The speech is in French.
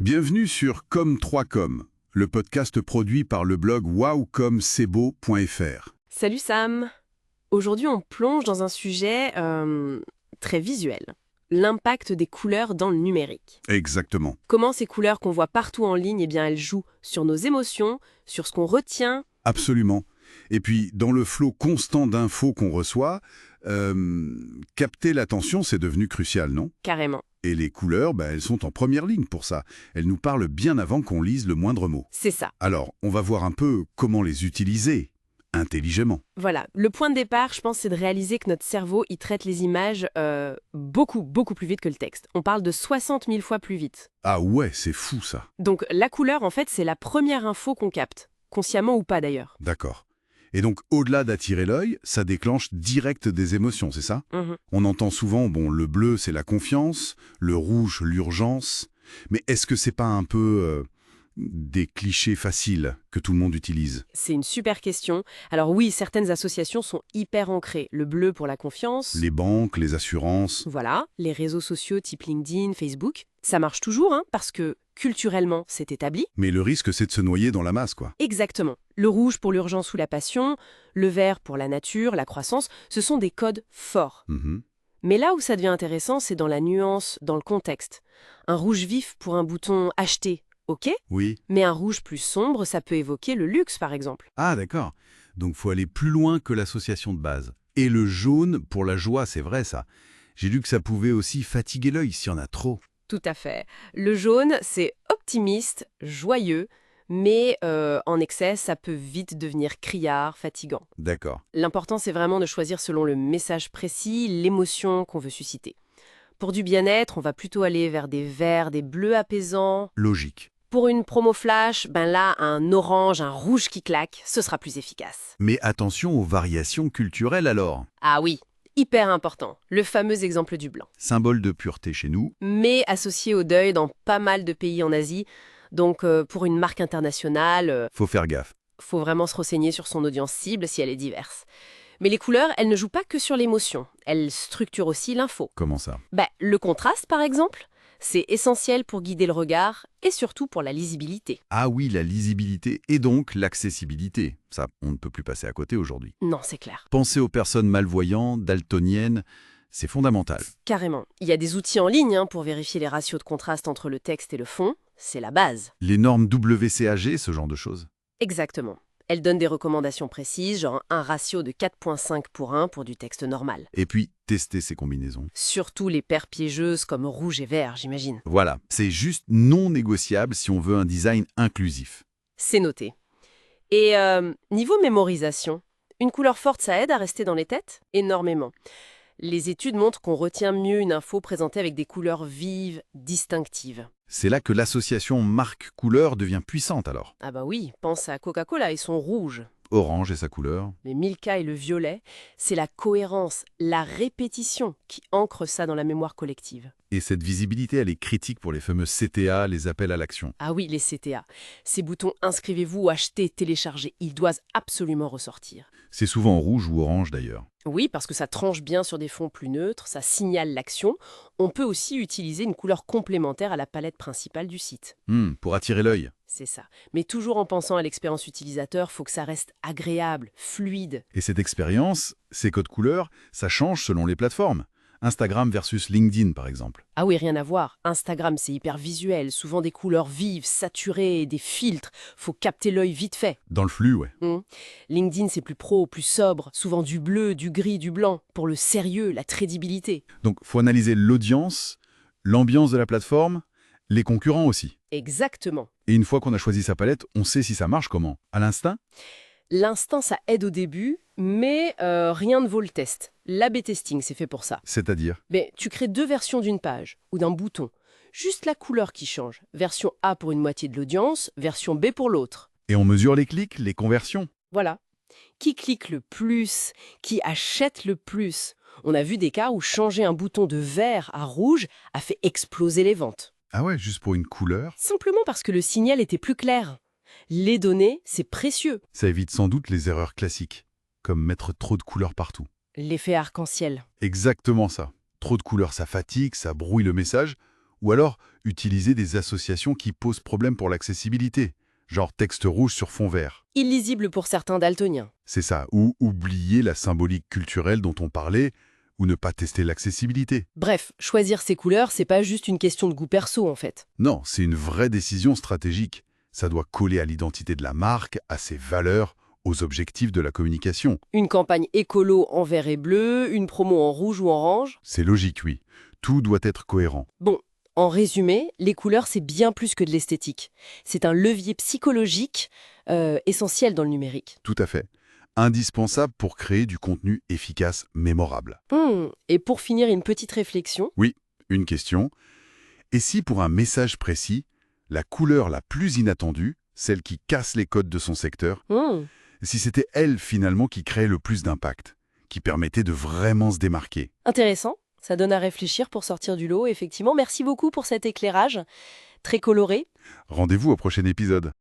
Bienvenue sur Comme3Com, le podcast produit par le blog wowcomcebo.fr. Salut Sam. Aujourd'hui, on plonge dans un sujet très visuel. L'impact des couleurs dans le numérique. Exactement. Comment ces couleurs qu'on voit partout en ligne, elles jouent sur nos émotions, sur ce qu'on retient. Absolument. Et puis, dans le flot constant d'infos qu'on reçoit, capter l'attention, c'est devenu crucial, non? Carrément. Et les couleurs, elles sont en première ligne pour ça. Elles nous parlent bien avant qu'on lise le moindre mot. C'est ça. Alors, on va voir un peu comment les utiliser intelligemment. Voilà. Le point de départ, je pense, c'est de réaliser que notre cerveau, il traite les images beaucoup plus vite que le texte. On parle de 60 000 fois plus vite. Ah ouais, c'est fou ça. Donc la couleur, en fait, c'est la première info qu'on capte. Consciemment ou pas d'ailleurs. D'accord. Et donc, au-delà d'attirer l'œil, ça déclenche direct des émotions, c'est ça? On entend souvent, le bleu, c'est la confiance, le rouge, l'urgence. Mais est-ce que c'est pas un peu des clichés faciles que tout le monde utilise? C'est une super question. Alors oui, certaines associations sont hyper ancrées. Le bleu pour la confiance. Les banques, les assurances. Voilà, les réseaux sociaux type LinkedIn, Facebook. Ça marche toujours, parce que culturellement, c'est établi. Mais le risque, c'est de se noyer dans la masse, quoi. Exactement. Le rouge pour l'urgence ou la passion, le vert pour la nature, la croissance, ce sont des codes forts. Mais là où ça devient intéressant, c'est dans la nuance, dans le contexte. Un rouge vif pour un bouton « Acheter », ok? Oui. Mais un rouge plus sombre, ça peut évoquer le luxe, par exemple. Ah, d'accord. Donc, faut aller plus loin que l'association de base. Et le jaune, pour la joie, c'est vrai, ça. J'ai lu que ça pouvait aussi fatiguer l'œil s'il y en a trop. Tout à fait. Le jaune, c'est optimiste, joyeux, mais en excès, ça peut vite devenir criard, fatigant. D'accord. L'important, c'est vraiment de choisir selon le message précis, l'émotion qu'on veut susciter. Pour du bien-être, on va plutôt aller vers des verts, des bleus apaisants. Logique. Pour une promo flash, là, un orange, un rouge qui claque, ce sera plus efficace. Mais attention aux variations culturelles alors. Ah oui, hyper important, le fameux exemple du blanc. Symbole de pureté chez nous. Mais associé au deuil dans pas mal de pays en Asie. Donc, pour une marque internationale, Faut faire gaffe. faut vraiment se renseigner sur son audience cible si elle est diverse. Mais les couleurs, elles ne jouent pas que sur l'émotion. Elles structurent aussi l'info. Comment ça? Le contraste, par exemple, c'est essentiel pour guider le regard et surtout pour la lisibilité. Ah oui, la lisibilité et donc l'accessibilité. Ça, on ne peut plus passer à côté aujourd'hui. Non, c'est clair. Penser aux personnes malvoyantes, daltoniennes, c'est fondamental. Carrément. Il y a des outils en ligne pour vérifier les ratios de contraste entre le texte et le fond. C'est la base. Les normes WCAG, ce genre de choses. Exactement. Elles donnent des recommandations précises, genre un ratio de 4,5 pour 1 pour du texte normal. Et puis, tester ces combinaisons. Surtout les paires piégeuses comme rouge et vert, j'imagine. Voilà, c'est juste non négociable si on veut un design inclusif. C'est noté. Et niveau mémorisation, une couleur forte, ça aide à rester dans les têtes? Énormément. Les études montrent qu'on retient mieux une info présentée avec des couleurs vives, distinctives. C'est là que l'association marque-couleur devient puissante alors. Ah bah oui, pense à Coca-Cola et son rouge. Orange et sa couleur. Mais Milka et le violet, c'est la cohérence, la répétition qui ancre ça dans la mémoire collective. Et cette visibilité, elle est critique pour les fameux CTA, les appels à l'action. Ah oui, les CTA. Ces boutons « Inscrivez-vous »,« Achetez »,« Téléchargez », ils doivent absolument ressortir. C'est souvent rouge ou orange d'ailleurs. Oui, parce que ça tranche bien sur des fonds plus neutres, ça signale l'action. On peut aussi utiliser une couleur complémentaire à la palette principale du site. Pour attirer l'œil. C'est ça. Mais toujours en pensant à l'expérience utilisateur, faut que ça reste agréable, fluide. Et cette expérience, ces codes couleurs, ça change selon les plateformes. Instagram versus LinkedIn, par exemple. Ah oui, rien à voir. Instagram, c'est hyper visuel, souvent des couleurs vives, saturées, des filtres. Faut capter l'œil vite fait. Dans le flux, ouais. LinkedIn, c'est plus pro, plus sobre, souvent du bleu, du gris, du blanc, pour le sérieux, la crédibilité. Donc, faut analyser l'audience, l'ambiance de la plateforme, les concurrents aussi. Exactement. Et une fois qu'on a choisi sa palette, on sait si ça marche comment? À l'instinct? L'instinct, ça aide au début, mais rien ne vaut le test. L'A/B testing, c'est fait pour ça. C'est-à-dire? Mais tu crées 2 versions d'une page ou d'un bouton. Juste la couleur qui change. Version A pour une moitié de l'audience, version B pour l'autre. Et on mesure les clics, les conversions. Voilà. Qui clique le plus? Qui achète le plus? On a vu des cas où changer un bouton de vert à rouge a fait exploser les ventes. Ah ouais, juste pour une couleur? Simplement parce que le signal était plus clair. Les données, c'est précieux. Ça évite sans doute les erreurs classiques, comme mettre trop de couleurs partout. L'effet arc-en-ciel. Exactement ça. Trop de couleurs, ça fatigue, ça brouille le message. Ou alors, utiliser des associations qui posent problème pour l'accessibilité, genre texte rouge sur fond vert. Illisible pour certains daltoniens. C'est ça, ou oublier la symbolique culturelle dont on parlait, ou ne pas tester l'accessibilité. Bref, choisir ces couleurs, c'est pas juste une question de goût perso en fait. Non, c'est une vraie décision stratégique. Ça doit coller à l'identité de la marque, à ses valeurs, aux objectifs de la communication. Une campagne écolo en vert et bleu, une promo en rouge ou orange. C'est logique, oui. Tout doit être cohérent. Bon, en résumé, les couleurs, c'est bien plus que de l'esthétique. C'est un levier psychologique essentiel dans le numérique. Tout à fait. Indispensable pour créer du contenu efficace, mémorable. Et pour finir, une petite réflexion. Oui, une question. Et si pour un message précis, la couleur la plus inattendue, celle qui casse les codes de son secteur, si c'était elle finalement qui créait le plus d'impact, qui permettait de vraiment se démarquer? Intéressant, ça donne à réfléchir pour sortir du lot, effectivement. Merci beaucoup pour cet éclairage, très coloré. Rendez-vous au prochain épisode.